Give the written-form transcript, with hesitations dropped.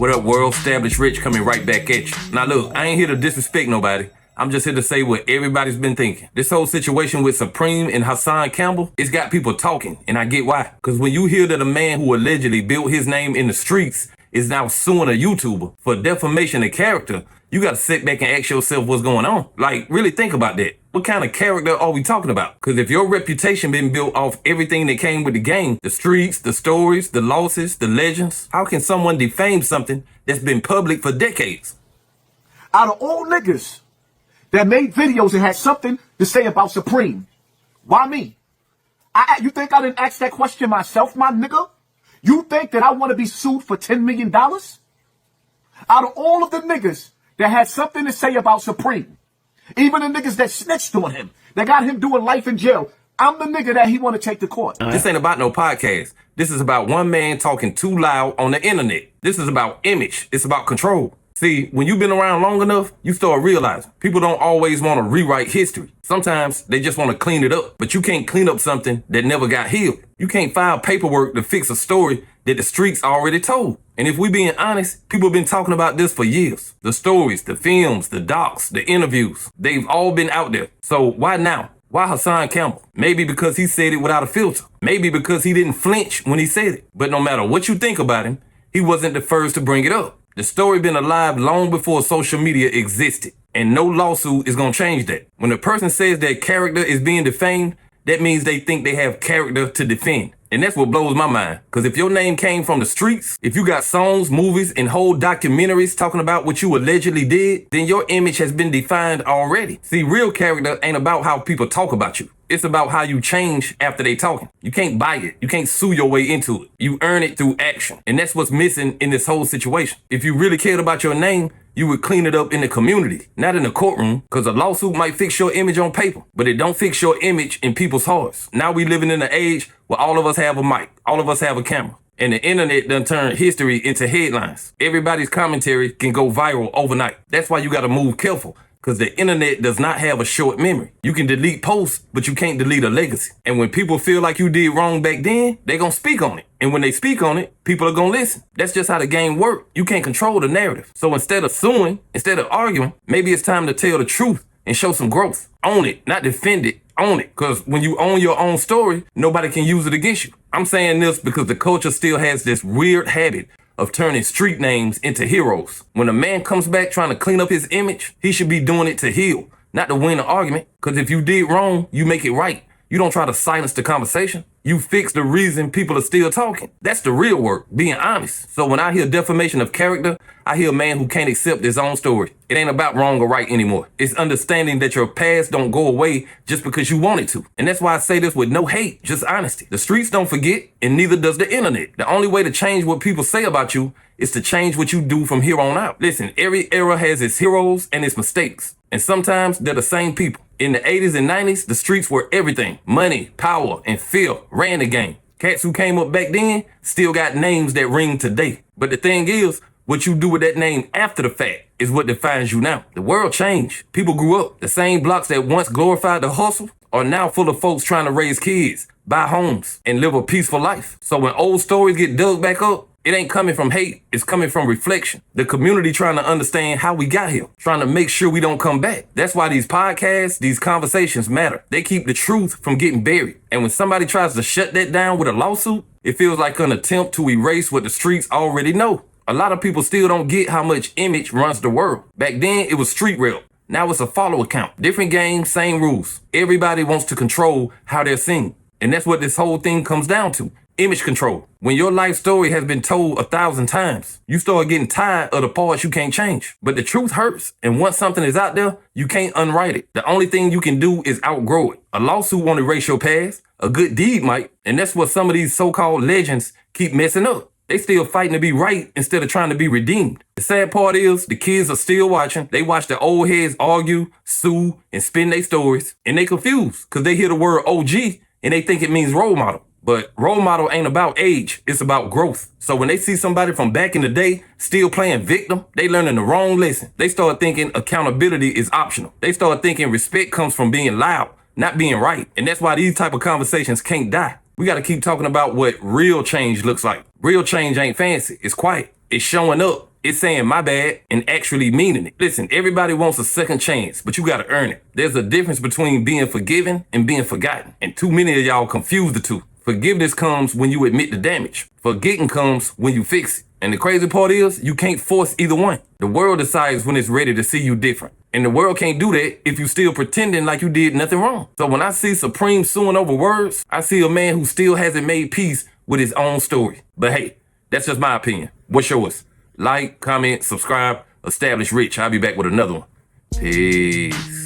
What up, world? Established Rich coming right back at you. Now look, I ain't here to disrespect nobody. I'm just here to say what everybody's been thinking. This whole situation with Supreme and Hassan Campbell, it's got people talking, and I get why. Because when you hear that a man who allegedly built his name in the streets is now suing a YouTuber for defamation of character, you gotta sit back and ask yourself what's going on. Like, really think about that. What kind of character are we talking about? Because if your reputation been built off everything that came with the game, the streets, the stories, the losses, the legends, how can someone defame something that's been public for decades? Out of all niggas that made videos and had something to say about Supreme, why me? You think I didn't ask that question myself, my nigga? You think that I want to be sued for $10 million? Out of all of the niggas that had something to say about Supreme, even the niggas that snitched on him, that got him doing life in jail, I'm the nigga that he want to take to court. This ain't about no podcast. This is about one man talking too loud on the internet. This is about image. It's about control. See, when you've been around long enough, you start realizing people don't always want to rewrite history. Sometimes they just want to clean it up, but you can't clean up something that never got healed. You can't file paperwork to fix a story that the streets already told. And if we being honest, people have been talking about this for years. The stories, the films, the docs, the interviews, they've all been out there. So why now? Why Hassan Campbell? Maybe because he said it without a filter. Maybe because he didn't flinch when he said it. But no matter what you think about him, he wasn't the first to bring it up. The story been alive long before social media existed, and no lawsuit is gonna change that. When a person says their character is being defamed, that means they think they have character to defend. And that's what blows my mind. Because if your name came from the streets, if you got songs, movies, and whole documentaries talking about what you allegedly did, then your image has been defined already. See, real character ain't about how people talk about you. It's about how you change after they talking. You can't buy it. You can't sue your way into it. You earn it through action. And that's what's missing in this whole situation. If you really cared about your name, you would clean it up in the community, not in the courtroom, because a lawsuit might fix your image on paper, but it don't fix your image in people's hearts. Now we living in an age where all of us have a mic, all of us have a camera, and the internet done turned history into headlines. Everybody's commentary can go viral overnight. That's why you got to move careful, because the internet does not have a short memory. You can delete posts, but you can't delete a legacy. And when people feel like you did wrong back then, they gonna speak on it. And when they speak on it, people are gonna listen. That's just how the game works. You can't control the narrative. So instead of suing, instead of arguing, maybe it's time to tell the truth and show some growth. Own it, not defend it. Own it. Because when you own your own story, nobody can use it against you. I'm saying this because the culture still has this weird habit of turning street names into heroes. When a man comes back trying to clean up his image, he should be doing it to heal, not to win an argument. Because if you did wrong, you make it right. You don't try to silence the conversation. You fix the reason people are still talking. That's the real work, being honest. So when I hear defamation of character, I hear a man who can't accept his own story. It ain't about wrong or right anymore. It's understanding that your past don't go away just because you want it to. And that's why I say this with no hate, just honesty. The streets don't forget, and neither does the internet. The only way to change what people say about you is to change what you do from here on out. Listen, every era has its heroes and its mistakes. And sometimes they're the same people. In the 80s and 90s, the streets were everything. Money, power, and fear ran the game. Cats who came up back then still got names that ring today. But the thing is, what you do with that name after the fact is what defines you now. The world changed. People grew up. The same blocks that once glorified the hustle are now full of folks trying to raise kids, buy homes, and live a peaceful life. So when old stories get dug back up, it ain't coming from hate, it's coming from reflection. The community trying to understand how we got here, trying to make sure we don't come back. That's why these podcasts, these conversations matter. They keep the truth from getting buried. And when somebody tries to shut that down with a lawsuit, it feels like an attempt to erase what the streets already know. A lot of people still don't get how much image runs the world. Back then, it was street rep. Now it's a follow account. Different game, same rules. Everybody wants to control how they're seen. And that's what this whole thing comes down to. Image control. When your life story has been told 1,000 times, you start getting tired of the parts you can't change. But the truth hurts, and once something is out there, you can't unwrite it. The only thing you can do is outgrow it. A lawsuit won't erase your past. A good deed might. And that's what some of these so-called legends keep messing up. They still fighting to be right instead of trying to be redeemed. The sad part is the kids are still watching. They watch the old heads argue, sue, and spin their stories. And they confused because they hear the word OG and they think it means role model. But role model ain't about age, it's about growth. So when they see somebody from back in the day still playing victim, they learning the wrong lesson. They start thinking accountability is optional. They start thinking respect comes from being loud, not being right. And that's why these type of conversations can't die. We got to keep talking about what real change looks like. Real change ain't fancy, it's quiet. It's showing up, It's saying my bad and actually meaning it. Listen, everybody wants a second chance, but you gotta earn it. There's a difference between being forgiven and being forgotten. And too many of y'all confuse the two. Forgiveness comes when you admit the damage. Forgetting comes when you fix it. And the crazy part is, you can't force either one. The world decides when it's ready to see you different. And the world can't do that if you still pretending like you did nothing wrong. So when I see Supreme suing over words, I see a man who still hasn't made peace with his own story. But hey, that's just my opinion. What's yours? Like, comment, subscribe, establish rich. I'll be back with another one. Peace.